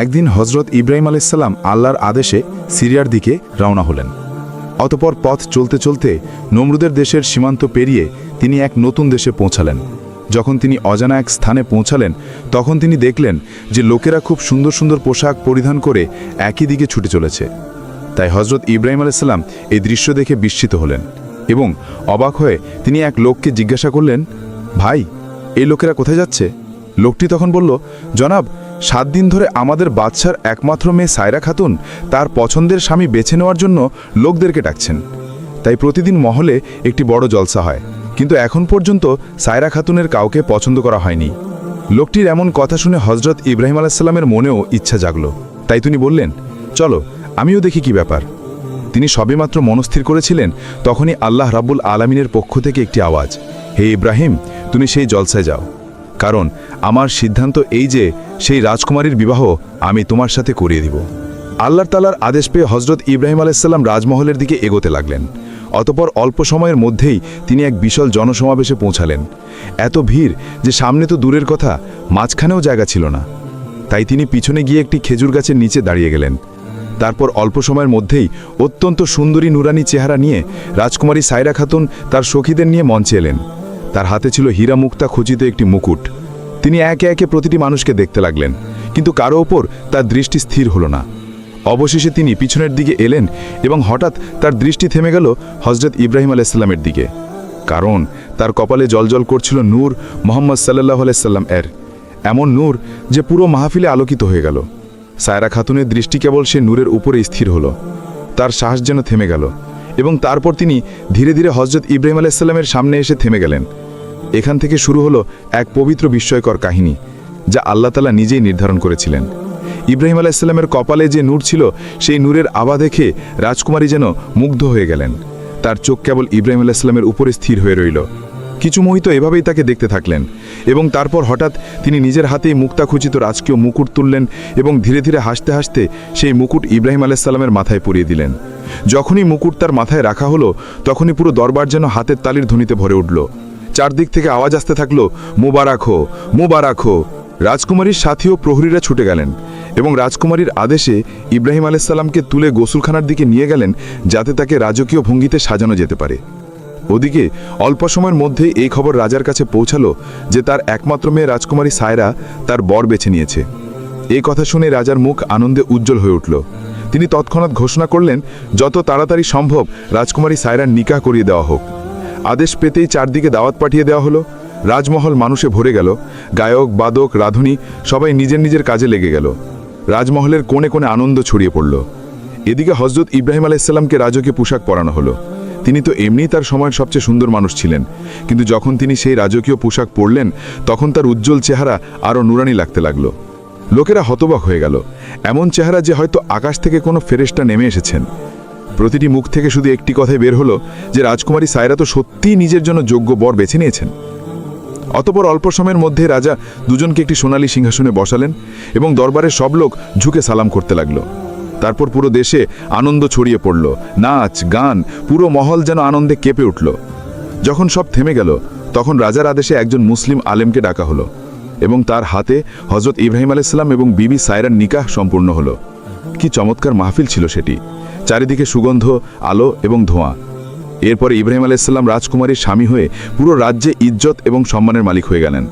একদিন হজরত ইব্রাহিম আলাইসাল্লাম আল্লাহর আদেশে সিরিয়ার দিকে রওনা হলেন। অতপর পথ চলতে চলতে নমরুদের দেশের সীমান্ত পেরিয়ে তিনি এক নতুন দেশে পৌঁছালেন। যখন তিনি অজানা এক স্থানে পৌঁছালেন তখন তিনি দেখলেন যে লোকেরা খুব সুন্দর সুন্দর পোশাক পরিধান করে একই দিকে ছুটে চলেছে। তাই হজরত ইব্রাহিম আলাইসাল্লাম এই দৃশ্য দেখে বিস্মিত হলেন এবং অবাক হয়ে তিনি এক লোককে জিজ্ঞাসা করলেন, ভাই, এই লোকেরা কোথায় যাচ্ছে? লোকটি তখন বলল, জনাব, 7 দিন ধরে আমাদের বাদশার একমাত্র মেয়ে সায়রা খাতুন তার পছন্দের স্বামী বেছে নেওয়ার জন্য লোকদেরকে ডাকছেন। তাই প্রতিদিন মহলে একটি বড় জলসা হয়, কিন্তু এখন পর্যন্ত সায়রা খাতুনের কাউকে পছন্দ করা হয়নি। লোকটির এমন কথা শুনে হজরত ইব্রাহিম আলাইসাল্লামের মনেও ইচ্ছা জাগল। তাই তিনি বললেন, চলো আমিও দেখি কি ব্যাপার। তিনি সবেমাত্র মনস্থির করেছিলেন তখনই আল্লাহ রাব্বুল আলামিনের পক্ষ থেকে একটি আওয়াজ, হে ইব্রাহিম, তুমি সেই জলসায় যাও, কারণ আমার সিদ্ধান্ত এই যে সেই রাজকুমারীর বিবাহ আমি তোমার সাথে করিয়ে দিব। আল্লাহ তাআলার আদেশ পেয়ে হজরত ইব্রাহিম আলাইসাল্লাম রাজমহলের দিকে এগোতে লাগলেন। অতপর অল্প সময়ের মধ্যেই তিনি এক বিশাল জনসমাবেশে পৌঁছালেন। এত ভিড় যে সামনে তো দূরের কথা, মাঝখানেও জায়গা ছিল না। তাই তিনি পিছনে গিয়ে একটি খেজুর গাছের নিচে দাঁড়িয়ে গেলেন। তারপর অল্প সময়ের মধ্যেই অত্যন্ত সুন্দরী নুরানি চেহারা নিয়ে রাজকুমারী সায়রা খাতুন তার সখীদের নিয়ে মঞ্চে এলেন। তার হাতে ছিল হীরা মুক্তা খচিত একটি মুকুট। তিনি একে একে প্রতিটি মানুষকে দেখতে লাগলেন, কিন্তু কারো ওপর তার দৃষ্টি স্থির হলো না। অবশেষে তিনি পিছনের দিকে এলেন এবং হঠাৎ তার দৃষ্টি থেমে গেল হজরত ইব্রাহিম আলাইসাল্লামের দিকে, কারণ তার কপালে জলজল করছিল নূর মোহাম্মদ সাল্লাল্লাহু আলাইহি সাল্লাম এর এমন নূর যে পুরো মাহফিলে আলোকিত হয়ে গেল। সায়রা খাতুনের দৃষ্টি কেবল সে নূরের উপরে স্থির হলো। তার শ্বাস যেন থেমে গেল এবং তারপর তিনি ধীরে ধীরে হজরত ইব্রাহিম আলাইসাল্লামের সামনে এসে থেমে গেলেন। এখান থেকে শুরু হলো এক পবিত্র বিস্ময়কর কাহিনী, যা আল্লাহ তাআলা নিজেই নির্ধারণ করেছিলেন। ইব্রাহিম আলাইসাল্লামের কপালে যে নূর ছিল সেই নূরের আভা দেখে রাজকুমারী যেন মুগ্ধ হয়ে গেলেন। তার চোখ কেবল ইব্রাহিম আলাইসাল্লামের উপরে স্থির হয়ে রইল। কিছু মুহূর্ত এভাবেই তাকে দেখতে থাকলেন এবং তারপর হঠাৎ তিনি নিজের হাতেই মুক্তাখচিত রাজকীয় মুকুট তুললেন এবং ধীরে ধীরে হাসতে হাসতে সেই মুকুট ইব্রাহিম আলাইসাল্লামের মাথায় পরিয়ে দিলেন। যখনই মুকুট তার মাথায় রাখা হলো তখনই পুরো দরবার যেন হাতের তালির ধ্বনিতে ভরে উঠল। চারদিক থেকে আওয়াজ আসতে থাকলো, মুবারক হো, মুবারক হো। রাজকুমারীর সাথী ও প্রহরীরা ছুটে গেলেন এবং রাজকুমারীর আদেশে ইব্রাহিম আলাইসাল্লামকে তুলে গোসলখানার দিকে নিয়ে গেলেন, যাতে তাকে রাজকীয় ভঙ্গিতে সাজানো যেতে পারে। ওদিকে অল্প সময়ের মধ্যেই এই খবর রাজার কাছে পৌঁছালো যে তার একমাত্র মেয়ে রাজকুমারী সায়রা তার বর বেছে নিয়েছে। এই কথা শুনে রাজার মুখ আনন্দে উজ্জ্বল হয়ে উঠল। তিনি তৎক্ষণাৎ ঘোষণা করলেন, যত তাড়াতাড়ি সম্ভব রাজকুমারী সায়রার নিকাহ করিয়ে দেওয়া হোক। আদেশ পেতেই চারদিকে দাওয়াত পাঠিয়ে দেওয়া হলো। রাজমহল মানুষে ভরে গেল। গায়ক, বাদক, রাঁধুনি সবাই নিজের নিজের কাজে লেগে গেল। রাজমহলের কোণে কোণে আনন্দ ছড়িয়ে পড়ল। এদিকে হজরত ইব্রাহিম আলাইসাল্লামকে রাজকীয় পোশাক পরানো হলো। তিনি তো এমনিই তার সময়ের সবচেয়ে সুন্দর মানুষ ছিলেন, কিন্তু যখন তিনি সেই রাজকীয় পোশাক পরলেন তখন তার উজ্জ্বল চেহারা আরও নুরানি লাগতে লাগলো। লোকেরা হতবাক হয়ে গেল। এমন চেহারা যে হয়তো আকাশ থেকে কোনো ফেরেশতা নেমে এসেছেন। প্রতিটি মুখ থেকে শুধু একটি কথাই বের হলো যে রাজকুমারী সায়রা তো সত্যিই নিজের জন্য যোগ্য বর বেছে নিয়েছেন। অতপর অল্প সময়ের মধ্যে রাজা দুজনকে একটি সোনালী সিংহাসনে বসালেন এবং দরবারের সব লোক ঝুঁকে সালাম করতে লাগলো। তারপর পুরো দেশে আনন্দ ছড়িয়ে পড়ল, নাচ, গান, পুরো মহল যেন আনন্দে কেঁপে উঠল। যখন সব থেমে গেল তখন রাজার আদেশে একজন মুসলিম আলেমকে ডাকা হলো এবং তার হাতে হজরত ইব্রাহিম আলাইসাল্লাম এবং বিবি সায়রার নিকাহ সম্পূর্ণ হলো। কি চমৎকার মাহফিল ছিল সেটি! চারিদিকে সুগন্ধ, আলো এবং ধোঁয়া। এরপরে ইব্রাহিম আলাইসাল্লাম রাজকুমারীর স্বামী হয়ে পুরো রাজ্যে ইজ্জত এবং সম্মানের মালিক হয়ে গেলেন।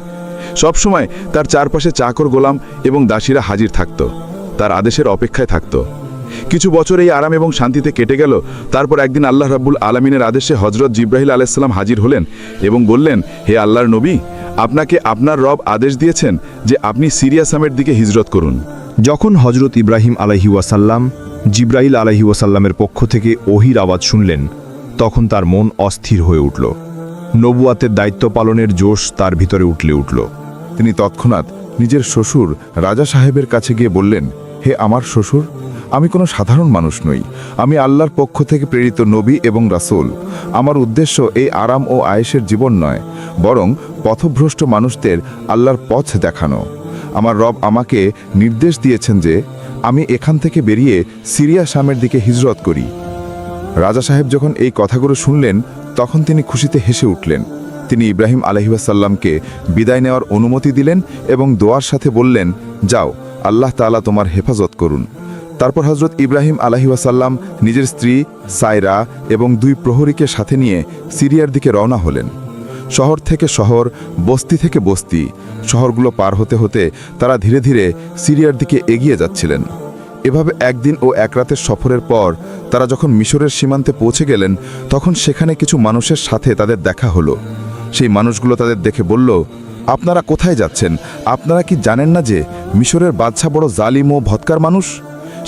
সবসময় তার চারপাশে চাকর, গোলাম এবং দাসীরা হাজির থাকত, তার আদেশের অপেক্ষায় থাকত। কিছু বছর এই আরাম এবং শান্তিতে কেটে গেল। তারপর একদিন আল্লাহ রাব্বুল আলামিনের আদেশে হজরত জিব্রাইল আলাইসাল্লাম হাজির হলেন এবং বললেন, হে আল্লাহর নবী, আপনাকে আপনার রব আদেশ দিয়েছেন যে আপনি সিরিয়া শামের দিকে হিজরত করুন। যখন হজরত ইব্রাহিম আলাইহি ওয়াসাল্লাম জিব্রাইল আলাইহি ওয়াসাল্লামের পক্ষ থেকে ওহির আওয়াজ শুনলেন তখন তার মন অস্থির হয়ে উঠল। নবুয়াতের দায়িত্ব পালনের জোশ তার ভিতরে উঠলে উঠল। তিনি তৎক্ষণাৎ নিজের শ্বশুর রাজা সাহেবের কাছে গিয়ে বললেন, হে আমার শ্বশুর, আমি কোনো সাধারণ মানুষ নই। আমি আল্লাহর পক্ষ থেকে প্রেরিত নবী এবং রাসূল। আমার উদ্দেশ্য এই আরাম ও আয়েশের জীবন নয়, বরং পথভ্রষ্ট মানুষদের আল্লাহর পথ দেখানো। আমার রব আমাকে নির্দেশ দিয়েছেন যে আমি এখান থেকে বেরিয়ে সিরিয়া শামের দিকে হিজরত করি। রাজা সাহেব যখন এই কথাগুলো শুনলেন তখন তিনি খুশিতে হেসে উঠলেন। তিনি ইব্রাহিম আলাইহিস সালামকে বিদায় নেওয়ার অনুমতি দিলেন এবং দোয়ার সাথে বললেন, যাও, আল্লাহ তাআলা তোমার হেফাজত করুন। তারপর হজরত ইব্রাহিম আলাইহিওয়াসাল্লাম নিজের স্ত্রী সায়রা এবং 2 প্রহরীকে সাথে নিয়ে সিরিয়ার দিকে রওনা হলেন। শহর থেকে শহর, বস্তি থেকে বস্তি, শহরগুলো পার হতে হতে তারা ধীরে ধীরে সিরিয়ার দিকে এগিয়ে যাচ্ছিলেন। এভাবে একদিন ও এক রাতের সফরের পর তারা যখন মিশরের সীমান্তে পৌঁছে গেলেন, তখন সেখানে কিছু মানুষের সাথে তাদের দেখা হলো। সেই মানুষগুলো তাদের দেখে বলল, আপনারা কোথায় যাচ্ছেন? আপনারা কি জানেন না যে মিশরের বাদশা বড় জালিম ও ভৎকার মানুষ?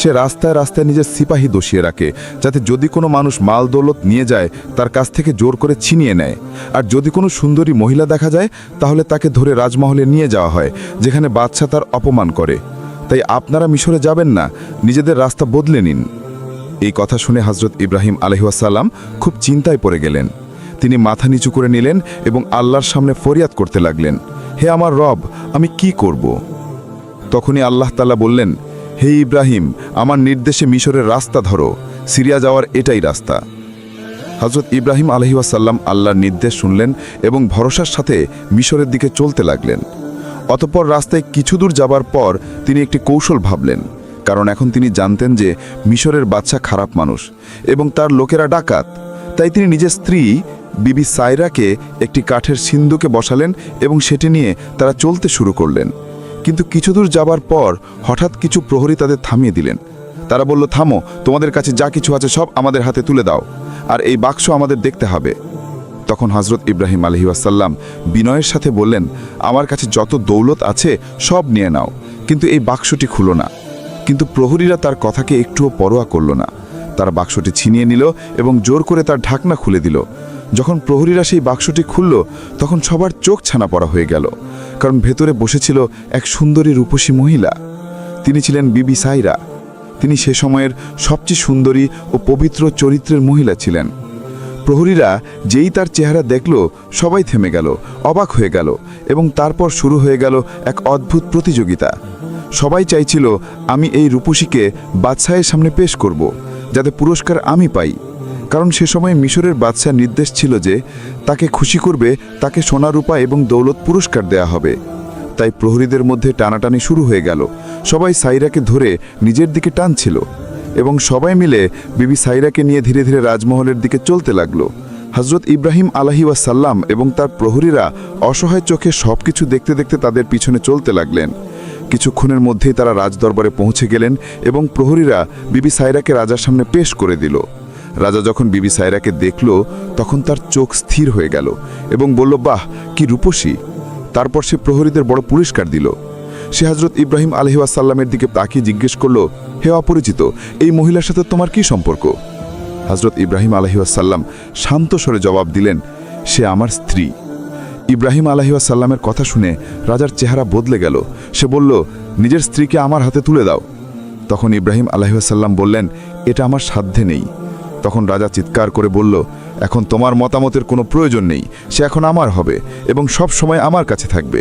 সে রাস্তায় রাস্তায় নিজের সিপাহী দোষিয়ে রাখে, যাতে যদি কোনো মানুষ মাল দৌলত নিয়ে যায় তার কাছ থেকে জোর করে ছিনিয়ে নেয়। আর যদি কোনো সুন্দরী মহিলা দেখা যায় তাহলে তাকে ধরে রাজমহলে নিয়ে যাওয়া হয়, যেখানে বাদশা তার অপমান করে। তাই আপনারা মিশরে যাবেন না, নিজেদের রাস্তা বদলে নিন। এই কথা শুনে হজরত ইব্রাহিম আলাইহিসসালাম খুব চিন্তায় পড়ে গেলেন। তিনি মাথা নিচু করে নিলেন এবং আল্লাহর সামনে ফরিয়াদ করতে লাগলেন, হে আমার রব, আমি কি করব? তখনই আল্লাহ তাআলা বললেন, হে ইব্রাহিম, আমার নির্দেশে মিশরের রাস্তা ধরো, সিরিয়া যাওয়ার এটাই রাস্তা। হজরত ইব্রাহিম আলাইহিসসালাম আল্লাহর নির্দেশ শুনলেন এবং ভরসার সাথে মিশরের দিকে চলতে লাগলেন। অতঃপর রাস্তায় কিছু দূর যাবার পর তিনি একটি কৌশল ভাবলেন, কারণ এখন তিনি জানতেন যে মিশরের বাদশা খারাপ মানুষ এবং তার লোকেরা ডাকাত। তাই তিনি নিজের স্ত্রী বিবি সায়রাকে একটি কাঠের সিন্ধুকে বসালেন এবং সেটি নিয়ে তারা চলতে শুরু করলেন। কিন্তু কিছু দূর যাবার পর হঠাৎ কিছু প্রহরী তাদের থামিয়ে দিলেন। তারা বলল, থামো, তোমাদের কাছে যা কিছু আছে সব আমাদের হাতে তুলে দাও, আর এই বাক্স আমাদের দেখতে হবে। তখন হজরত ইব্রাহিম আলাইহিসসালাম বিনয়ের সাথে বললেন, আমার কাছে যত দৌলত আছে সব নিয়ে নাও, কিন্তু এই বাক্সটি খুলো না। কিন্তু প্রহরীরা তার কথাকে একটুও পরোয়া করল না। তারা বাক্সটি ছিনিয়ে নিল এবং জোর করে তার ঢাকনা খুলে দিল। যখন প্রহরীরা সেই বাক্সটি খুলল, তখন সবার চোখ ছানা পড়া হয়ে গেল, কারণ ভেতরে বসেছিল এক সুন্দরী রূপসী মহিলা। তিনি ছিলেন বিবি সায়রা। তিনি সে সময়ের সবচেয়ে সুন্দরী ও পবিত্র চরিত্রের মহিলা ছিলেন। প্রহরীরা যেই তার চেহারা দেখল, সবাই থেমে গেল, অবাক হয়ে গেল, এবং তারপর শুরু হয়ে গেল এক অদ্ভুত প্রতিযোগিতা। সবাই চাইছিল আমি এই রূপসীকে বাদশাহের সামনে পেশ করব, যাতে পুরস্কার আমি পাই। কারণ সে সময় মিশরের বাদশার নির্দেশ ছিল যে তাকে খুশি করবে তাকে সোনা রূপা এবং দৌলত পুরস্কার দেয়া হবে। তাই প্রহরীদের মধ্যে টানাটানি শুরু হয়ে গেল। সবাই সায়রাকে ধরে নিজের দিকে টানছিল এবং সবাই মিলে বিবি সায়রাকে নিয়ে ধীরে ধীরে রাজমহলের দিকে চলতে লাগলো। হজরত ইব্রাহিম আলাইহিসসালাম এবং তার প্রহরীরা অসহায় চোখে সবকিছু দেখতে দেখতে তাদের পিছনে চলতে লাগলেন। কিছুক্ষণের মধ্যেই তারা রাজদরবারে পৌঁছে গেলেন এবং প্রহরীরা বিবি সায়রাকে রাজার সামনে পেশ করে দিল। রাজা যখন বিবি সায়রাকে দেখল, তখন তার চোখ স্থির হয়ে গেল এবং বলল, বাহ, কি রূপসী! তারপর সে প্রহরীদের বড় পুরস্কার দিল। সে হজরত ইব্রাহিম আলাইহিসসালামের দিকে তাকিয়ে জিজ্ঞেস করল, হে অপরিচিত, এই মহিলার সাথে তোমার কি সম্পর্ক? হজরত ইব্রাহিম আলাইহিসসালাম শান্ত স্বরে জবাব দিলেন, সে আমার স্ত্রী। ইব্রাহিম আলাইহিসসালামের কথা শুনে রাজার চেহারা বদলে গেল। সে বলল, নিজের স্ত্রীকে আমার হাতে তুলে দাও। তখন ইব্রাহিম আলাইহিসসালাম বললেন, এটা আমার সাধ্যে নেই। তখন রাজা চিৎকার করে বলল, এখন তোমার মতামতের কোনো প্রয়োজন নেই, সে এখন আমার হবে এবং সব সময় আমার কাছে থাকবে।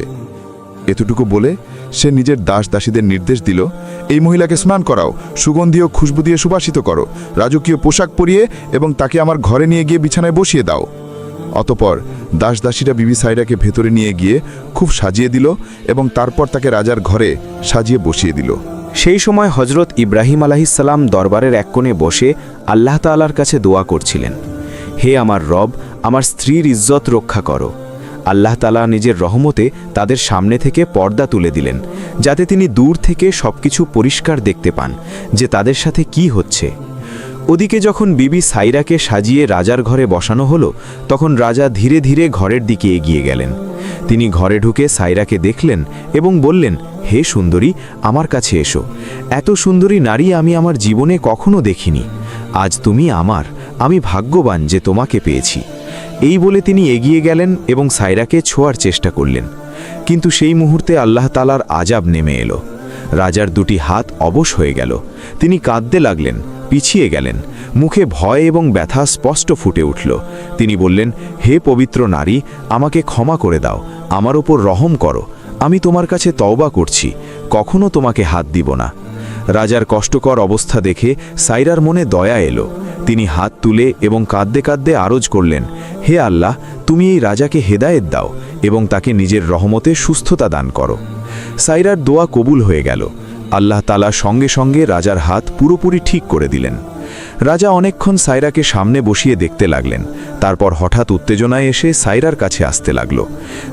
এতটুকু বলে সে নিজের দাস দাসীদের নির্দেশ দিল, এই মহিলাকে স্নান করাও, সুগন্ধি ও খুশবু দিয়ে সুবাসিত করো, রাজকীয় পোশাক পরিয়ে এবং তাকে আমার ঘরে নিয়ে গিয়ে বিছানায় বসিয়ে দাও। অতপর দাস দাসীরা বিবি সায়রাকে ভেতরে নিয়ে গিয়ে খুব সাজিয়ে দিল এবং তারপর তাকে রাজার ঘরে সাজিয়ে বসিয়ে দিল। সেই সময় হজরত ইব্রাহিম আলাইহিসসালাম দরবারের এক কোণে বসে আল্লাহ তাআলার কাছে দোয়া করছিলেন, হে আমার রব, আমার স্ত্রীর ইজ্জত রক্ষা করো। আল্লাহ তাআলা নিজের রহমতে তাদের সামনে থেকে পর্দা তুলে দিলেন, যাতে তিনি দূর থেকে সবকিছু পরিষ্কার দেখতে পান যে তাদের সাথে কি হচ্ছে। ওদিকে যখন বিবি সায়রাকে সাজিয়ে রাজার ঘরে বসানো হলো, তখন রাজা ধীরে ধীরে ঘরের দিকে এগিয়ে গেলেন। তিনি ঘরে ঢুকে সায়রাকে দেখলেন এবং বললেন, হে সুন্দরী, আমার কাছে এসো। এত সুন্দরী নারী আমি আমার জীবনে কখনো দেখিনি। আজ তুমি আমার, আমি ভাগ্যবান যে তোমাকে পেয়েছি। এই বলে তিনি এগিয়ে গেলেন এবং সায়রাকে ছোঁয়ার চেষ্টা করলেন। কিন্তু সেই মুহূর্তে আল্লাহ তাআলার আযাব নেমে এলো। রাজার দুটি হাত অবশ হয়ে গেল। তিনি কাঁদতে লাগলেন, পিছিয়ে গেলেন। মুখে ভয় এবং ব্যথা স্পষ্ট ফুটে উঠল। তিনি বললেন, হে পবিত্র নারী, আমাকে ক্ষমা করে দাও, আমার ওপর রহম করো। আমি তোমার কাছে তওবা করছি, কখনো তোমাকে হাত দিব না। রাজার কষ্টকর অবস্থা দেখে সায়রার মনে দয়া এলো। তিনি হাত তুলে এবং কাঁদতে কাঁদতে আরজ করলেন, হে আল্লাহ, তুমি এই রাজাকে হেদায়েত দাও এবং তাকে নিজের রহমতে সুস্থতা দান করো। সায়রার দোয়া কবুল হয়ে গেল। আল্লাহ তাআলা সঙ্গে সঙ্গে রাজার হাত পুরোপুরি ঠিক করে দিলেন। রাজা অনেকক্ষণ সাইরাকে সামনে বসিয়ে দেখতে লাগলেন। তারপর হঠাৎ উত্তেজনায় এসে সাইরার কাছে আসতে লাগল।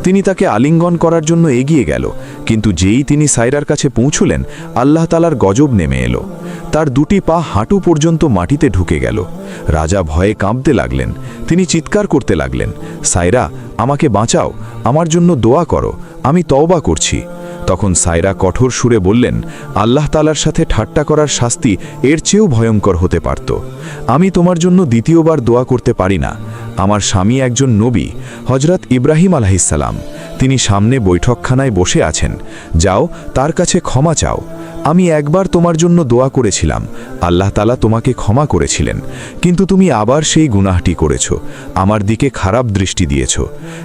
তিনি তাকে আলিঙ্গন করার জন্য এগিয়ে গেল, কিন্তু যেই তিনি সাইরার কাছে পৌঁছলেন, আল্লাহ তাআলার গজব নেমে এলো। তার দুটি পা হাঁটু পর্যন্ত মাটিতে ঢুকে গেল। রাজা ভয়ে কাঁপতে লাগলেন। তিনি চিৎকার করতে লাগলেন, সাইরা, আমাকে বাঁচাও, আমার জন্য দোয়া করো, আমি তওবা করছি। তখন সাইরা কঠোর সুরে বললেন, আল্লাহ তাআলার সাথে ঠাট্টা করার শাস্তি এর চেয়েও ভয়ঙ্কর হতে পারত। আমি তোমার জন্য দ্বিতীয়বার দোয়া করতে পারি না। আমার স্বামী একজন নবী, হযরত ইব্রাহিম আলাইহিসসালাম। তিনি সামনে বৈঠকখানায় বসে আছেন। যাও, তার কাছে ক্ষমা চাও। আমি একবার তোমার জন্য দোয়া করেছিলাম, আল্লাহ তাআলা তোমাকে ক্ষমা করেছিলেন, কিন্তু তুমি আবার সেই গুনাহটি করেছ, আমার দিকে খারাপ দৃষ্টি দিয়েছ।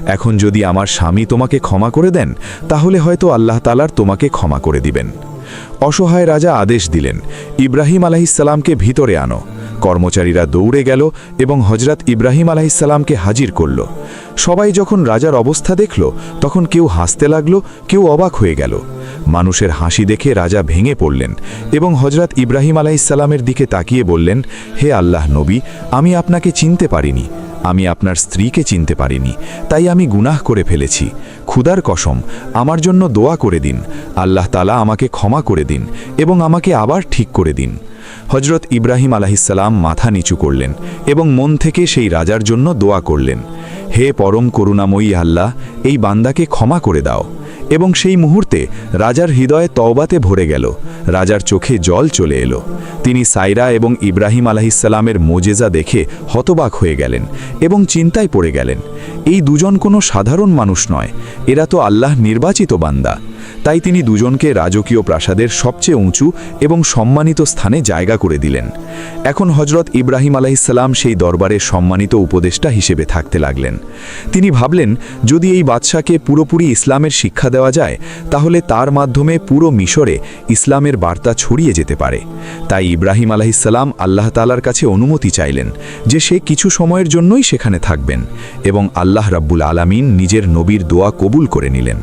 এখন যদি আমার স্বামী তোমাকে ক্ষমা করে দেন, তাহলে হয়তো আল্লাহ তাআলার তোমাকে ক্ষমা করে দিবেন। অসহায় রাজা আদেশ দিলেন, ইব্রাহিম আলাইহিসসালামকে ভিতরে আনো। কর্মচারীরা দৌড়ে গেল এবং হযরত ইব্রাহিম আলাইহিসসালামকে হাজির করল। সবাই যখন রাজার অবস্থা দেখল, তখন কেউ হাসতে লাগল, কেউ অবাক হয়ে গেল। মানুষের হাসি দেখে রাজা ভেঙে পড়লেন এবং হযরত ইব্রাহিম আলাইহিসসালামের দিকে তাকিয়ে বললেন, হে আল্লাহ নবী, আমি আপনাকে চিনতে পারিনি, আমি আপনার স্ত্রীকে চিনতে পারিনি, তাই আমি গুনাহ করে ফেলেছি। খুদার কসম, আমার জন্য দোয়া করে দিন, আল্লাহ তাআলা আমাকে ক্ষমা করে দিন এবং আমাকে আবার ঠিক করে দিন। হযরত ইব্রাহিম আলাইহিসসালাম মাথা নিচু করলেন এবং মন থেকে সেই রাজার জন্য দোয়া করলেন, হে পরম করুণাময়ী আল্লাহ, এই বান্দাকে ক্ষমা করে দাও। এবং সেই মুহূর্তে রাজার হৃদয়ে তওবাতে ভরে গেল। রাজার চোখে জল চলে এলো। তিনি সাইরা এবং ইব্রাহিম আলাইহিসসালামের মোজেজা দেখে হতবাক হয়ে গেলেন এবং চিন্তায় পড়ে গেলেন। এই দুজন কোনো সাধারণ মানুষ নয়, এরা তো আল্লাহ নির্বাচিত বান্দা। তাই তিনি দুজনকে রাজকীয় প্রাসাদের সবচেয়ে উঁচু এবং সম্মানিত স্থানে জায়গা করে দিলেন। এখন হযরত ইব্রাহিম আলাইহিসসালাম সেই দরবারের সম্মানিত উপদেষ্টা হিসেবে থাকতে লাগলেন। তিনি ভাবলেন, যদি এই বাদশাকে পুরোপুরি ইসলামের শিক্ষা দেওয়া যায়, তাহলে তার মাধ্যমে পুরো মিশরে ইসলামের বার্তা ছড়িয়ে যেতে পারে। তাই ইব্রাহিম আলাইহিসসালাম আল্লাহ তাআলার কাছে অনুমতি চাইলেন যে সে কিছু সময়ের জন্যই সেখানে থাকবেন, এবং আল্লাহ রাব্বুল আলামিন নিজের নবীর দোয়া কবুল করে নিলেন।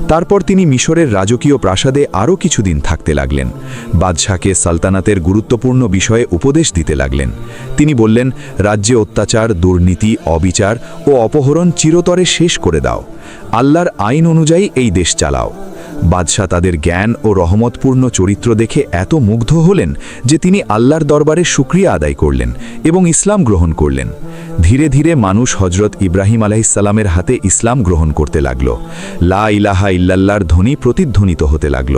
তারপর তিনি মিশরের রাজকীয় প্রাসাদে আরও কিছুদিন থাকতে লাগলেন। বাদশাকে সালতানাতের গুরুত্বপূর্ণ বিষয়ে উপদেশ দিতে লাগলেন। তিনি বললেন, রাজ্যে অত্যাচার, দুর্নীতি, অবিচার ও অপহরণ চিরতরে শেষ করে দাও। আল্লাহর আইন অনুযায়ী এই দেশ চালাও। বাদশাহ তাদের জ্ঞান ও রহমতপূর্ণ চরিত্র দেখে এত মুগ্ধ হলেন যে তিনি আল্লাহর দরবারে শুকরিয়া আদায় করলেন এবং ইসলাম গ্রহণ করলেন। ধীরে ধীরে মানুষ হযরত ইব্রাহিম আলাইহিসসালামের হাতে ইসলাম গ্রহণ করতে লাগল। লা ইলাহা ইল্লাল্লাহর ধ্বনি প্রতিধ্বনিত হতে লাগল।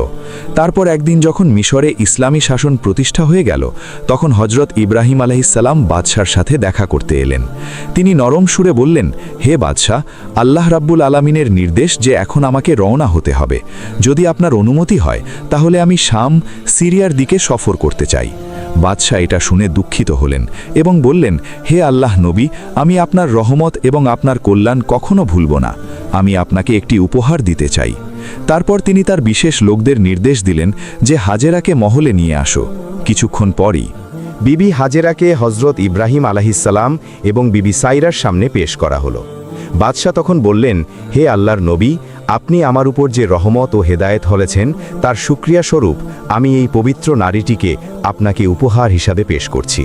তারপর একদিন যখন মিশরে ইসলামী শাসন প্রতিষ্ঠা হয়ে গেল, তখন হযরত ইব্রাহিম আলাইহিসসালাম বাদশার সাথে দেখা করতে এলেন। তিনি নরম সুরে বললেন, হে বাদশাহ, আল্লাহ রাব্বুল আলামিনের নির্দেশ যে এখন আমাকে রওনা হতে হবে। যদি আপনার অনুমতি হয়, তাহলে আমি শাম, সিরিয়ার দিকে সফর করতে চাই। বাদশাহ এটা শুনে দুঃখিত হলেন এবং বললেন, হে আল্লাহ নবী, আমি আপনার রহমত এবং আপনার কল্যাণ কখনো ভুলব না। আমি আপনাকে একটি উপহার দিতে চাই। তারপর তিনি তার বিশেষ লোকদের নির্দেশ দিলেন যে হাজেরাকে মহলে নিয়ে আসো। কিছুক্ষণ পরই বিবি হাজেরাকে হযরত ইব্রাহিম আলাইহিসসালাম এবং বিবি সাইরার সামনে পেশ করা হলো। বাদশাহ তখন বললেন, হে আল্লাহর নবী, আপনি আমার উপর যে রহমত ও হেদায়েত হলেছেন, তার শুকরিয়া স্বরূপ আমি এই পবিত্র নারীটিকে আপনাকে উপহার হিসাবে পেশ করছি।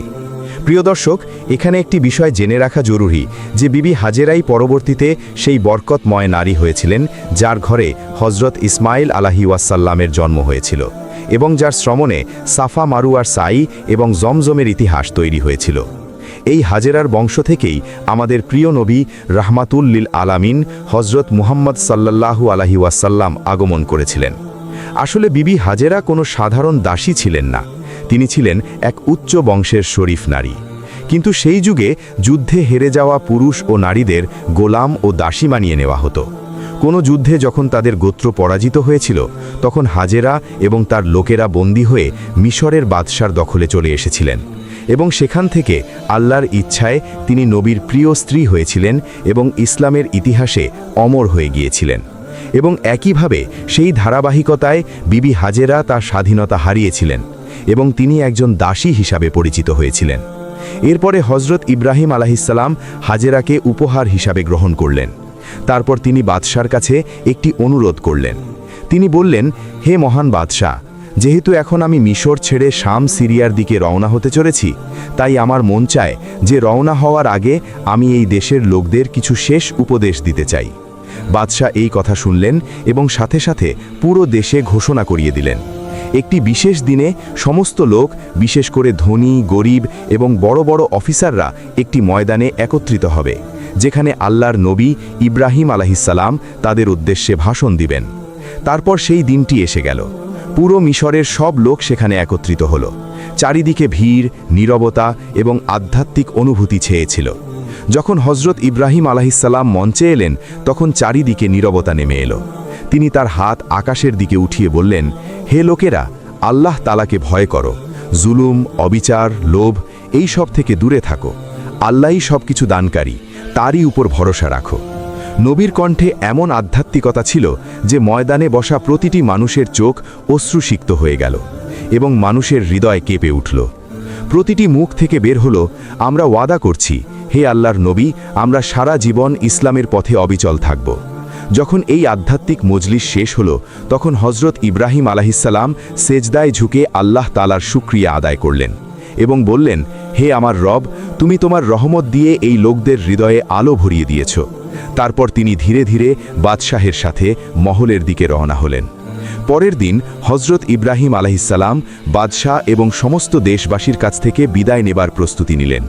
প্রিয় দর্শক, এখানে একটি বিষয় জেনে রাখা জরুরি যে বিবি হাজেরাই পরবর্তীতে সেই বরকতময় নারী হয়েছিলেন যার ঘরে হযরত ইসমাইল আলাইহিওয়াসাল্লামের জন্ম হয়েছিল এবং যার শ্রমণে সাফা মারুয়ার সাই এবং জমজমের ইতিহাস তৈরি হয়েছিল। এই হাজেরার বংশ থেকেই আমাদের প্রিয় নবী রাহমাতুল লিল আলামিন হযরত মুহাম্মদ সাল্লাল্লাহু আলাইহি ওয়াসাল্লাম আগমন করেছিলেন। আসলে বিবি হাজেরা কোনো সাধারণ দাসী ছিলেন না, তিনি ছিলেন এক উচ্চ বংশের শরীফ নারী। কিন্তু সেই যুগে যুদ্ধে হেরে যাওয়া পুরুষ ও নারীদের গোলাম ও দাসী মানিয়ে নেওয়া হতো। কোনো যুদ্ধে যখন তাদের গোত্র পরাজিত হয়েছিল, তখন হাজেরা এবং তার লোকেরা বন্দী হয়ে মিশরের বাদশার দখলে চলে এসেছিলেন এবং সেখান থেকে আল্লাহর ইচ্ছায় তিনি নবীর প্রিয় স্ত্রী হয়েছিলেন এবং ইসলামের ইতিহাসে অমর হয়ে গিয়েছিলেন। এবং একইভাবে সেই ধারাবাহিকতায় বিবি হাজেরা তার স্বাধীনতা হারিয়েছিলেন এবং তিনি একজন দাসী হিসাবে পরিচিত হয়েছিলেন। এরপরে হযরত ইব্রাহিম আলাইহিসসালাম হাজেরাকে উপহার হিসাবে গ্রহণ করলেন। তারপর তিনি বাদশার কাছে একটি অনুরোধ করলেন। তিনি বললেন, হে মহান বাদশাহ, যেহেতু এখন আমি মিশর ছেড়ে শাম সিরিয়ার দিকে রওনা হতে চলেছি, তাই আমার মন চায় যে রওনা হওয়ার আগে আমি এই দেশের লোকদের কিছু শেষ উপদেশ দিতে চাই। বাদশাহ এই কথা শুনলেন এবং সাথে সাথে পুরো দেশে ঘোষণা করিয়ে দিলেন, একটি বিশেষ দিনে সমস্ত লোক, বিশেষ করে ধনী, গরিব এবং বড় বড় অফিসাররা একটি ময়দানে একত্রিত হবে, যেখানে আল্লাহর নবী ইব্রাহিম আলাইহিসসালাম তাদের উদ্দেশ্যে ভাষণ দিবেন। তারপর সেই দিনটি এসে গেল। পুরো মিশরের সব লোক সেখানে একত্রিত হল। চারিদিকে ভিড়, নীরবতা এবং আধ্যাত্মিক অনুভূতি ছেয়েছিল। যখন হজরত ইব্রাহিম আলাইহিসসালাম মঞ্চে এলেন, তখন চারিদিকে নীরবতা নেমে এলো। তিনি তার হাত আকাশের দিকে উঠিয়ে বললেন, হে লোকেরা, আল্লাহ তাআলাকে ভয় করো, জুলুম, অবিচার, লোভ এই সব থেকে দূরে থাকো। আল্লাহই সব কিছু দানকারী, তারই উপর ভরসা রাখো। নবীর কণ্ঠে এমন আধ্যাত্মিকতা ছিল যে ময়দানে বসা প্রতিটি মানুষের চোখ অশ্রুসিক্ত হয়ে গেল এবং মানুষের হৃদয় কেঁপে উঠল। প্রতিটি মুখ থেকে বের হলো, আমরা ওয়াদা করছি, হে আল্লাহর নবী, আমরা সারা জীবন ইসলামের পথে অবিচল থাকব। যখন এই আধ্যাত্মিক মজলিস শেষ হলো, তখন হজরত ইব্রাহিম আলাইহিসসালাম সেজদায় ঝুঁকে আল্লাহ তাআলার শুকরিয়া আদায় করলেন এবং বললেন, হে আমার রব, তুমি তোমার রহমত দিয়ে এই লোকদের হৃদয়ে আলো ভরিয়ে দিয়েছ। তারপর তিনি ধীরে ধীরে বাদশাহের সাথে মহলের দিকে রওনা হলেন। পরের দিন হজরত ইব্রাহিম আলাইহিসসালাম বাদশাহ এবং সমস্ত দেশবাসীর কাছ থেকে বিদায় নেবার প্রস্তুতি নিলেন।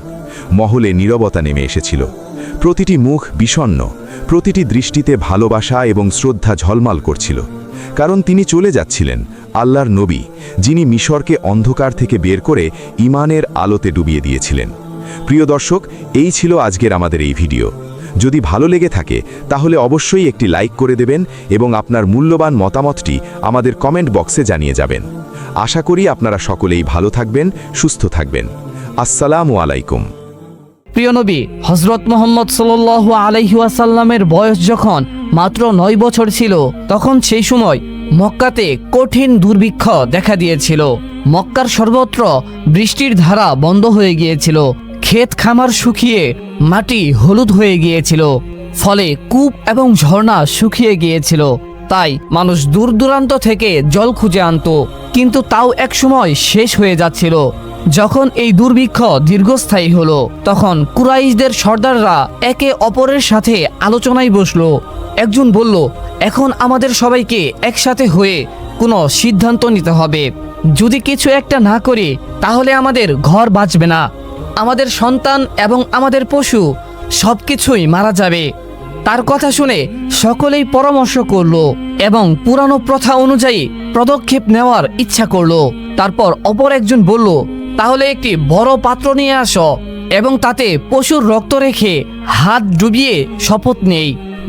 মহলে নীরবতা নেমে এসেছিল। প্রতিটি মুখ বিষণ্ণ, প্রতিটি দৃষ্টিতে ভালোবাসা এবং শ্রদ্ধা ঝলমাল করছিল, কারণ তিনি চলে যাচ্ছিলেন আল্লাহর নবী, যিনি মিশরকে অন্ধকার থেকে বের করে ঈমানের আলোতে ডুবিয়ে দিয়েছিলেন। প্রিয় দর্শক, এই ছিল আজকের আমাদের এই ভিডিও। যদি ভালো লেগে থাকে তাহলে অবশ্যই একটি লাইক করে দেবেন এবং আপনার মূল্যবান মতামতটি আমাদের কমেন্ট বক্সে জানিয়ে যাবেন। আশা করি আপনারা সকলেই ভালো থাকবেন, সুস্থ থাকবেন। আসসালামু আলাইকুম। প্রিয় নবী হজরত মুহাম্মদ সাল্লাল্লাহু আলাইহি ওয়াসাল্লামের বয়স যখন মাত্র 9 বছর ছিল, তখন সেই সময় মক্কাতে কঠিন দুর্ভিক্ষ দেখা দিয়েছিল। মক্কার সর্বত্র বৃষ্টির ধারা বন্ধ হয়ে গিয়েছিল, ক্ষেত খামার শুকিয়ে মাটি হলুদ হয়ে গিয়েছিল, ফলে কূপ এবং ঝর্ণা শুকিয়ে গিয়েছিল। তাই মানুষ দূর দূরান্ত থেকে জল খুঁজে আনত, কিন্তু তাও একসময় শেষ হয়ে যাচ্ছিল। যখন এই দুর্ভিক্ষ দীর্ঘস্থায়ী হলো, তখন কুরাইশদের সর্দাররা একে অপরের সাথে আলোচনায় বসলো। একজন বলল, এখন আমাদের সবাইকে একসাথে হয়ে কোনো সিদ্ধান্ত নিতে হবে। যদি কিছু একটা না করি তাহলে আমাদের ঘর বাঁচবে না, আমাদের সন্তান এবং আমাদের পশু সবকিছুই মারা যাবে। তার কথা শুনে সকলেই পরামর্শ করলো এবং পুরানো প্রথা অনুযায়ী পদক্ষেপ নেওয়ার ইচ্ছা করলো। তারপর অপর একজন বলল, তাহলে একটি বড় পাত্র নিয়ে আসো এবং তাতে পশুর রক্ত রেখে হাত ডুবিয়ে শপথ নেই,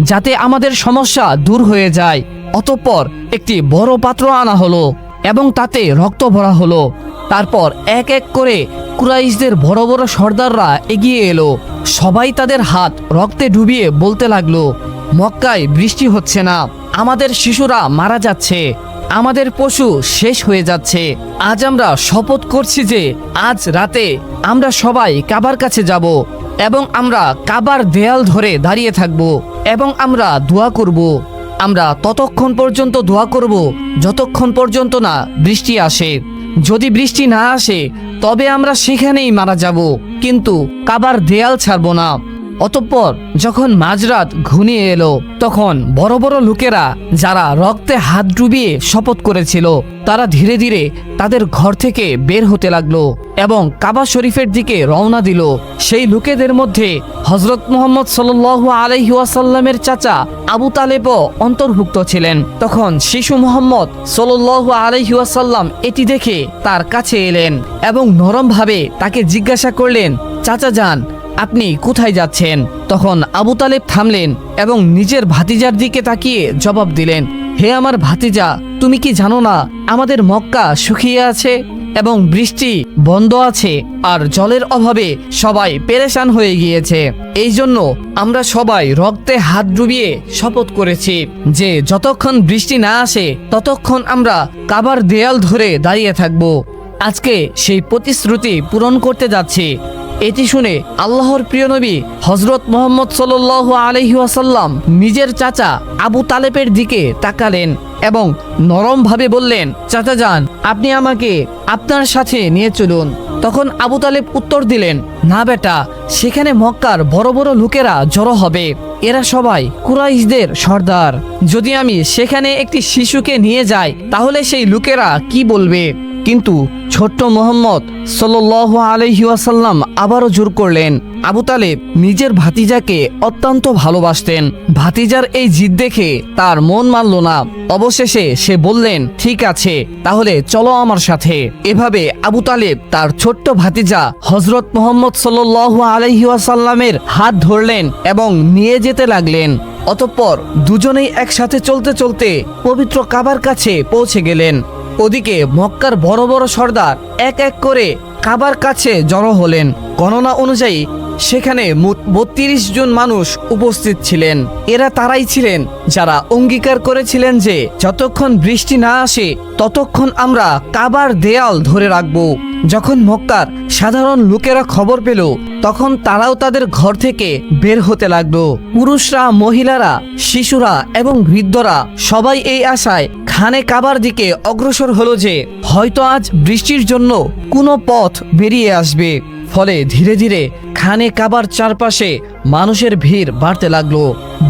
যাতে আমাদের সমস্যা দূর হয়ে যায়। অতঃপর একটি বড় পাত্র আনা হলো এবং তাতে রক্ত ভরা হলো। তারপর এক এক করে কুরাইশদের বড় বড় সর্দাররা এগিয়ে এলো। সবাই তাদের হাত রক্তে ডুবিয়ে বলতে লাগলো, মক্কায় বৃষ্টি হচ্ছে না, আমাদের শিশুরা মারা যাচ্ছে, আমাদের পশু শেষ হয়ে যাচ্ছে। আজ আমরা শপথ করছি যে আজ রাতে আমরা সবাই কাবার কাছে যাব এবং আমরা কাবার দেয়াল ধরে দাঁড়িয়ে থাকব এবং আমরা দোয়া করব। আমরা ততক্ষণ পর্যন্ত দোয়া করব যতক্ষণ পর্যন্ত না বৃষ্টি আসে। যদি বৃষ্টি না আসে তবে আমরা সেখানেই মারা যাব, কিন্তু কাবার দেয়াল ছাড়ব না। অতঃপর যখন মাঝরাত ঘনিয়ে এলো, তখন বড় বড় লোকেরা যারা রক্তে হাত ডুবিয়ে শপথ করেছিল, তারা ধীরে ধীরে তাদের ঘর থেকে বের হতে লাগলো এবং কাবা শরীফের দিকে রওনা দিল। সেই লোকেদের মধ্যে হজরত মুহাম্মদ সাল্লাল্লাহু আলাইহি ওয়াসাল্লামের চাচা আবু তালেবও অন্তর্ভুক্ত ছিলেন। তখন শিশু মুহাম্মদ সাল্লাল্লাহু আলাইহি ওয়াসাল্লাম এটি দেখে তার কাছে এলেন এবং নরমভাবে তাকে জিজ্ঞাসা করলেন, চাচা যান, আপনি কোথায় যাচ্ছেন? তখন আবু তালেব থামলেন এবং নিজের ভাতিজার দিকে তাকিয়ে জবাব দিলেন, হে আমার ভাতিজা, তুমি কি জানো না আমাদের মক্কা শুকিয়ে আছে এবং বৃষ্টি বন্ধ আছে আর জলের অভাবে সবাই পেরেশান হয়ে গিয়েছে। এই জন্য আমরা সবাই রক্তে হাত ডুবিয়ে শপথ করেছি যে যতক্ষণ বৃষ্টি না আসে ততক্ষণ আমরা কাবার দেয়াল ধরে দাঁড়িয়ে থাকব। আজকে সেই প্রতিশ্রুতি পূরণ করতে যাচ্ছি। এটি শুনে আল্লাহর প্রিয় নবী হযরত মুহাম্মদ সাল্লাল্লাহু আলাইহি ওয়াসাল্লাম নিজের চাচা আবু তালেবের দিকে তাকালেন এবং নরমভাবে বললেন, চাচা যান, আপনি আমাকে আপনার সাথে নিয়ে চলুন। তখন আবু তালেব উত্তর দিলেন, না বেটা, সেখানে মক্কার বড় বড় লোকেরা জড়ো হবে, এরা সবাই কুরাইশদের সর্দার। যদি আমি সেখানে একটি শিশুকে নিয়ে যাই তাহলে সেই লোকেরা কি বলবে? কিন্তু ছোট্ট মোহাম্মদ সাল্লাল্লাহু আলাইহি ওয়াসাল্লাম আবারও জোর করলেন। আবু তালেব নিজের ভাতিজাকে অত্যন্ত ভালোবাসতেন। ভাতিজার এই জিদ দেখে তার মন মানল না। অবশেষে সে বললেন, ঠিক আছে, তাহলে চলো আমার সাথে। এভাবে আবু তালেব তার ছোট্ট ভাতিজা হযরত মুহাম্মদ সাল্লাল্লাহু আলাইহি ওয়াসাল্লামের হাত ধরলেন এবং নিয়ে যেতে লাগলেন। অতঃপর দুজনেই একসাথে চলতে চলতে পবিত্র কাবার কাছে পৌঁছে গেলেন। ওদিকে মক্কার বড় বড় সর্দার এক এক করে কাবার কাছে জড়ো হলেন। গণনা অনুযায়ী সেখানে মোট ৩২ জন মানুষ উপস্থিত ছিলেন। এরা তারাই ছিলেন যারা অঙ্গীকার করেছিলেন যে যতক্ষণ বৃষ্টি না আসে ততক্ষণ আমরা কাবার দেয়াল ধরে রাখব। যখন মক্কার সাধারণ লোকেরা খবর পেল তখন তারাও তাদের ঘর থেকে বের হতে লাগলো। পুরুষরা, মহিলারা, শিশুরা এবং বৃদ্ধরা সবাই এই আশায় খানে কাবার দিকে অগ্রসর হলো যে হয়তো আজ বৃষ্টির জন্য কোনো পথ বেরিয়ে আসবে। ফলে ধীরে ধীরে খানে কাবার চারপাশে মানুষের ভিড় বাড়তে লাগলো।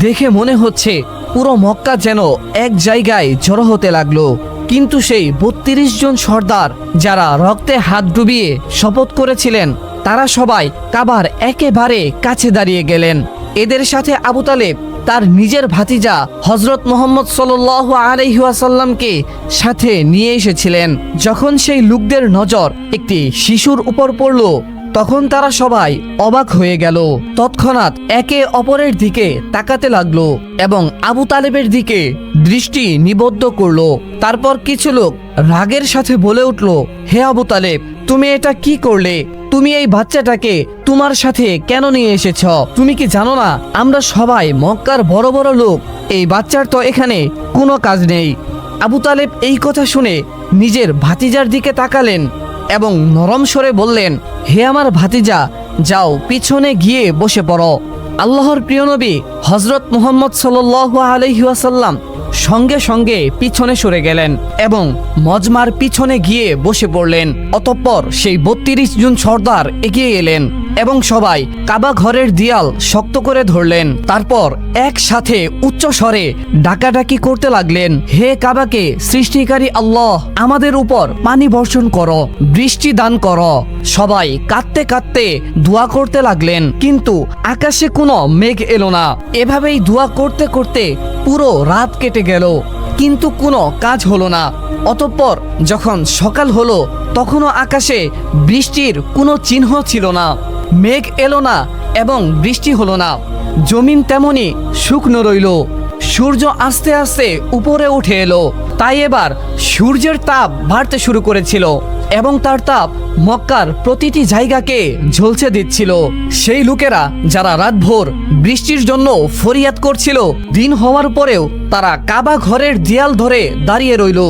দেখে মনে হচ্ছে পুরো মক্কা যেন এক জায়গায় জড়ো হতে লাগলো। কিন্তু সেই ৩২ জন সর্দার যারা রক্তে হাত ডুবিয়ে শপথ করেছিলেন তারা সবাই কাবার একেবারে কাছে দাঁড়িয়ে গেলেন। এদের সাথে আবু তালেব তার নিজের ভাতিজা হযরত মুহাম্মদ সাল্লাল্লাহু আলাইহি ওয়াসাল্লামকে সাথে নিয়ে এসেছিলেন। যখন সেই লোকদের নজর একটি শিশুর উপর পড়ল তখন তারা সবাই অবাক হয়ে গেল। তৎক্ষণাৎ একে অপরের দিকে তাকাতে লাগলো এবং আবু তালেবের দিকে দৃষ্টি নিবদ্ধ করলো। তারপর কিছু লোক রাগের সাথে বলে উঠল, হে আবু তালেব, তুমি এটা কি করলে? তুমি এই বাচ্চাটাকে তোমার সাথে কেন নিয়ে এসেছ? তুমি কি জানো না আমরা সবাই মক্কার বড় বড় লোক? এই বাচ্চার তো এখানে কোনো কাজ নেই। আবু তালেব এই কথা শুনে নিজের ভাতিজার দিকে তাকালেন এবং নরম স্বরে বললেন, হে আমার ভাতিজা, যাও পিছনে গিয়ে বসে পড়ো। আল্লাহর প্রিয় নবী হযরত মুহাম্মদ সাল্লাল্লাহু আলাইহি ওয়াসাল্লাম সঙ্গে সঙ্গে পিছনে সরে গেলেন এবং মজমার পিছনে গিয়ে বসে পড়লেন। অতঃপর সেই ৩২ জন সর্দার এগিয়ে এলেন এবং সবাই কাবা ঘরের দেয়াল শক্ত করে ধরলেন। তারপর একসাথে উচ্চ স্বরে ডাকাডাকি করতে লাগলেন, হে কাবাকে সৃষ্টিকারী আল্লাহ, আমাদের উপর পানি বর্ষণ করো, বৃষ্টি দান করো। সবাই কাঁদতে কাঁদতে দোয়া করতে লাগলেন, কিন্তু আকাশে কোনো মেঘ এলো না। এভাবেই দোয়া করতে করতে পুরো রাত কেটে গেল, কিন্তু কোনো কাজ হলো না। অতঃপর যখন সকাল হলো তখনও আকাশে বৃষ্টির কোনো চিহ্ন ছিল না। মেঘ এলো না এবং বৃষ্টি হলো না। জমিন তেমনি শুকনো রইল। সূর্য আস্তে আস্তে উপরে উঠে এলো। তাই এবার সূর্যের তাপ বাড়তে শুরু করেছিল এবং তার তাপ মক্কার প্রতিটি জায়গাকে ঝলসে দিচ্ছিল। সেই লোকেরা যারা রাতভর বৃষ্টির জন্য ফরিয়াদ করছিল, দিন হওয়ার পরেও তারা কাবা ঘরের দেয়াল ধরে দাঁড়িয়ে রইল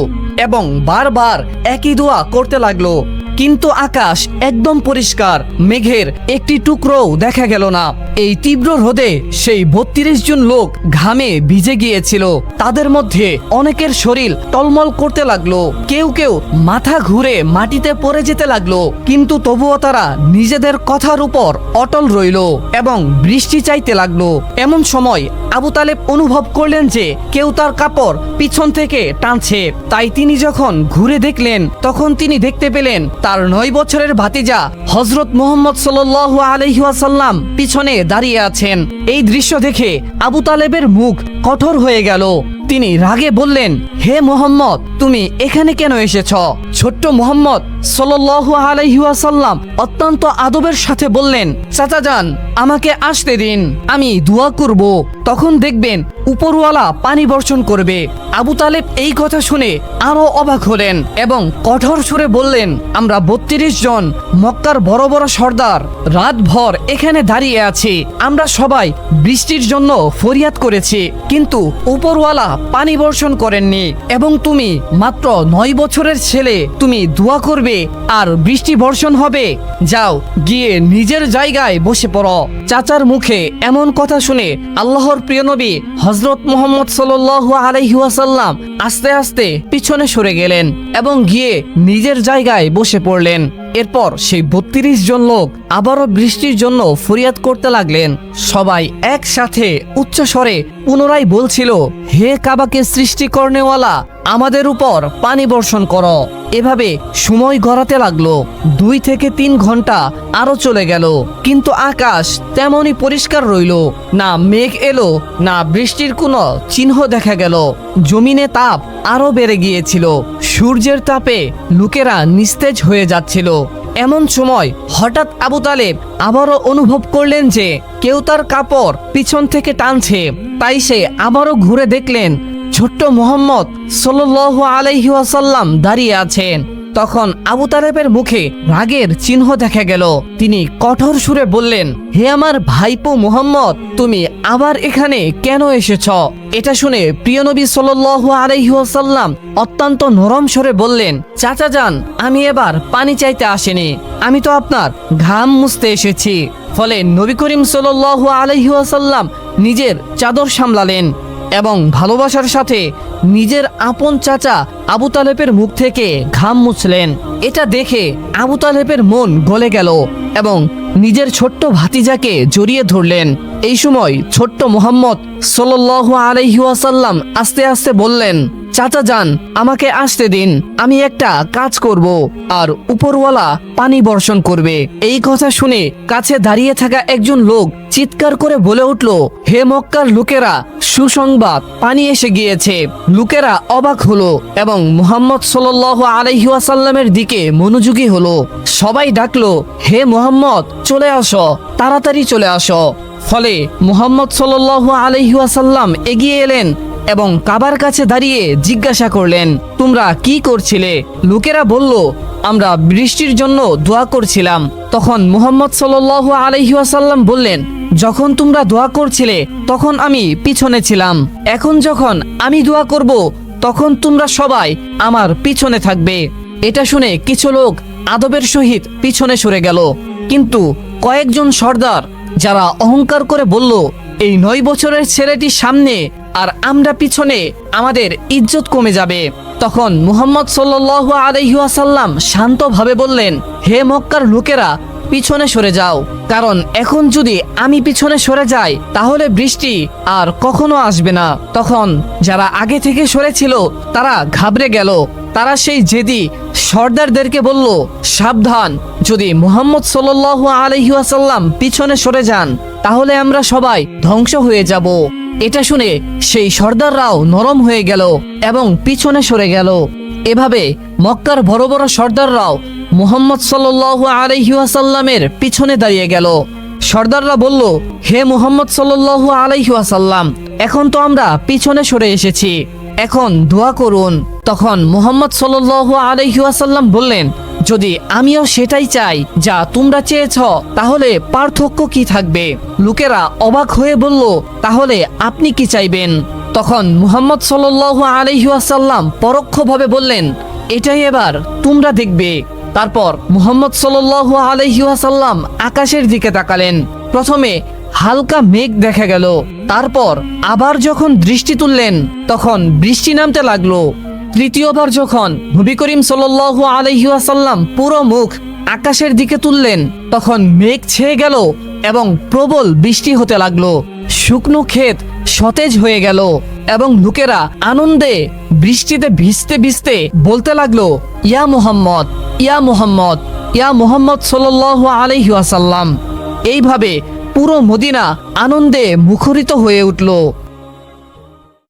এবং বারবার একই দোয়া করতে লাগলো। কিন্তু আকাশ একদম পরিষ্কার, মেঘের একটি টুকরোও দেখা গেল না। এই তীব্র রোদে সেই ৩২ জন লোক ঘামে ভিজে গিয়েছিল। তাদের মধ্যে অনেকের শরীর টলমল করতে লাগলো, কেউ কেউ মাথা ঘুরে মাটিতে পড়ে যেতে লাগলো। কিন্তু তবুও তারা নিজেদের কথার উপর অটল রইল এবং বৃষ্টি চাইতে লাগলো। এমন সময় আবু তালেব অনুভব করলেন যে কেউ তার কাপড় পিছন থেকে টানছে। তাই তিনি যখন ঘুরে দেখলেন তখন তিনি দেখতে পেলেন তার ৯ বছরের ভাতিজা হযরত মুহাম্মদ সাল্লাল্লাহু আলাইহি ওয়াসাল্লাম পিছনে দাঁড়িয়ে আছেন। এই দৃশ্য দেখে আবু তালেবের মুখ কঠোর হয়ে গেল। তিনি রাগে বললেন, হে মুহাম্মদ, তুমি এখানে কেন এসেছ? ছোট্ট মুহাম্মদ সাল্লাল্লাহু আলাইহি ওয়াসাল্লাম অত্যন্ত আদবের সাথে বললেন, চাচা যান, আমাকে আসতে দিন, আমি দোয়া করব, তখন দেখবেন উপরওয়ালা পানি বর্ষণ করবে। আবু তালেব এই কথা শুনে আরো অবাক হলেন এবং কঠোর সুরে বললেন, আমরা ৩২ জন মক্কার বড় বড় সর্দার রাতভর এখানে দাঁড়িয়ে আছি। আমরা সবাই বৃষ্টির জন্য ফরিয়াদ করেছি, কিন্তু উপরওয়ালা পানি বর্ষণ করেননি এবং তুমি মাত্র 9 বছরের ছেলে, তুমি দোয়া করবে আর বৃষ্টি বর্ষণ হবে। যাও গিয়ে নিজের জায়গায় বসে পড়ো। চাচার মুখে এমন কথা শুনে আল্লাহর প্রিয় নবী হযরত মুহাম্মদ সাল্লাল্লাহু আলাইহি ওয়াসাল্লাম আস্তে আস্তে পিছনে সরে গেলেন এবং গিয়ে নিজের জায়গায় বসে পড়লেন। এরপর সেই 32 জন লোক আবারও বৃষ্টির জন্য ফরিয়াদ করতে লাগলেন। সবাই একসাথে উচ্চ স্বরে পুনরায় বলছিল, হে কাবাকে সৃষ্টি করনেওয়ালা, আমাদের উপর পানি বর্ষণ করো। এভাবে সময় গড়াতে লাগলো। 2 থেকে 3 ঘন্টা আরো চলে গেল, কিন্তু আকাশ তেমনই পরিষ্কার রইল না। মেঘ এলো না, বৃষ্টির কোনো চিহ্ন দেখা গেল। জমিনে তাপ আরো বেড়ে গিয়েছিল। সূর্যের তাপে লোকেরা নিস্তেজ হয়ে যাচ্ছিল। এমন সময় হঠাৎ আবু তালেব আবারও অনুভব করলেন যে কেউ তার কাপড় পিছন থেকে টানছে। তাই সে আবারও ঘুরে দেখলেন ছোট্ট মুহাম্মদ সাল্লাল্লাহু আলাইহি ওয়াসাল্লাম দাঁড়িয়ে আছেন। তখন আবু তালেবের মুখে রাগের চিহ্ন দেখা গেল। তিনি কঠোর সুরে বললেন, হে আমার ভাইপো মুহাম্মদ, তুমি আবার এখানে কেন এসেছ? এটা শুনে প্রিয় নবী সাল্লাল্লাহু আলাইহি ওয়াসাল্লাম অত্যন্ত নরম স্বরে বললেন, চাচা যান, আমি এবার পানি চাইতে আসিনি, আমি তো আপনার ঘাম মুছতে এসেছি। ফলে নবী করিম সাল্লাল্লাহু আলাইহি ওয়াসাল্লাম নিজের চাদর সামলালেন এবং ভালোবাসার সাথে নিজের আপন চাচা আবু তালেবের মুখ থেকে ঘাম মুছলেন। এটা দেখে আবু তালেবের মন গলে গেল এবং নিজের ছোট্ট ভাতিজাকে জড়িয়ে ধরলেন। এই সময় ছোট্ট মুহাম্মদ সাল্লাল্লাহু আলাইহি ওয়াসাল্লাম আস্তে আস্তে বললেন, চাচা যান, আমাকে আসতে দিন, আমি একটা কাজ করব আর উপরওয়ালা পানি বর্ষণ করবে। এই কথা শুনে কাছে দাঁড়িয়ে থাকা একজন লোক চিৎকার করে বলে উঠল, হে মক্কার লোকেরা, সুসংবাদ, পানি এসে গিয়েছে। লোকেরা অবাক হলো এবং মুহাম্মদ সাল্লাল্লাহু আলাইহি ওয়াসাল্লামের দিকে মনোযোগী হলো। সবাই ডাকলো, হে মুহাম্মদ, চলে আসো, তাড়াতাড়ি চলে আসো। ফলে মুহাম্মদ সাল্লাল্লাহু আলাইহি ওয়াসাল্লাম এগিয়ে এলেন এবং কাবার কাছে দাঁড়িয়ে জিজ্ঞাসা করলেন, তোমরা কি করছিলে? লোকেরা বলল, আমরা বৃষ্টির জন্য দোয়া করছিলাম। তখন মুহাম্মদ সাল্লাল্লাহু আলাইহি ওয়াসাল্লাম বললেন, যখন তোমরা দোয়া করছিলে তখন আমি পিছনে ছিলাম, এখন যখন আমি দোয়া করব তখন তোমরা সবাই আমার পিছনে থাকবে। এটা শুনে কিছু লোক আদবের সহিত পিছনে সরে গেল, কিন্তু কয়েকজন সর্দার যারা অহংকার করে বলল, এই 9 বছরের ছেলেটি সামনে আর আমরা পিছনে, আমাদের ইজ্জত কমে যাবে। তখন মুহাম্মদ সাল্লাল্লাহু আলাইহি ওয়াসাল্লাম শান্তভাবে বললেন, হে মক্কার লোকেরা, পিছনে সরে যাও, কারণ এখন যদি আমি পিছনে সরে যাই তাহলে বৃষ্টি আর কখনো আসবে না। তখন যারা আগে থেকে সরেছিল তারা ঘাবড়ে গেল। তারা সেই জেদি সর্দারদেরকে বলল, সাবধান, যদি মুহাম্মদ সাল্লাল্লাহু আলাইহি ওয়াসাল্লাম পিছনে সরে যান তাহলে আমরা সবাই ধ্বংস হয়ে যাব। এটা শুনে সেই সর্দাররাও নরম হয়ে গেল এবং পিছনে সরে গেল। এভাবে মক্কার বড় বড় সর্দাররাও মুহাম্মদ সাল্লাল্লাহু আলাইহি ওয়াসাল্লামের পিছনে দাঁড়িয়ে গেল। সর্দাররা বলল, হে মুহাম্মদ সাল্লাল্লাহু আলাইহি ওয়াসাল্লাম, এখন তো আমরা পিছনে সরে এসেছি, এখন দোয়া করুন। তখন মুহাম্মদ সাল্লাল্লাহু আলাইহি ওয়াসাল্লাম বললেন, যদি আমিও সেটাই চাই যা তোমরা চেয়েছ তাহলে পার্থক্য কি থাকবে? লোকেরা অবাক হয়ে বলল, তাহলে আপনি কি চাইবেন? তখন মুহাম্মদ সাল্লাল্লাহু আলাইহি ওয়াসাল্লাম পরোক্ষভাবে বললেন, এটাই এবার তোমরা দেখবে। তারপর মুহাম্মদ সাল্লাল্লাহু আলাইহি ওয়াসাল্লাম আকাশের দিকে তাকালেন। প্রথমে হালকা মেঘ দেখা গেল, তারপর আবার যখন দৃষ্টি তুললেন তখন বৃষ্টি নামতে লাগলো। তৃতীয়বার যখন নবী করিম সাল্লাল্লাহু আলাইহি ওয়াসাল্লাম পুরো মুখ আকাশের দিকে তুললেন তখন মেঘ ছেয়ে গেল এবং প্রবল বৃষ্টি হতে লাগলো। শুকনো ক্ষেত সতেজ হয়ে গেল এবং লোকেরা আনন্দে বৃষ্টিতে ভিজতে ভিজতে বলতে লাগলো, ইয়া মুহাম্মদ, ইয়া মুহাম্মদ, ইয়া মুহাম্মদ সাল্লাল্লাহু আলাইহি ওয়াসাল্লাম। এইভাবে পুরো মদিনা আনন্দে মুখরিত হয়ে উঠল।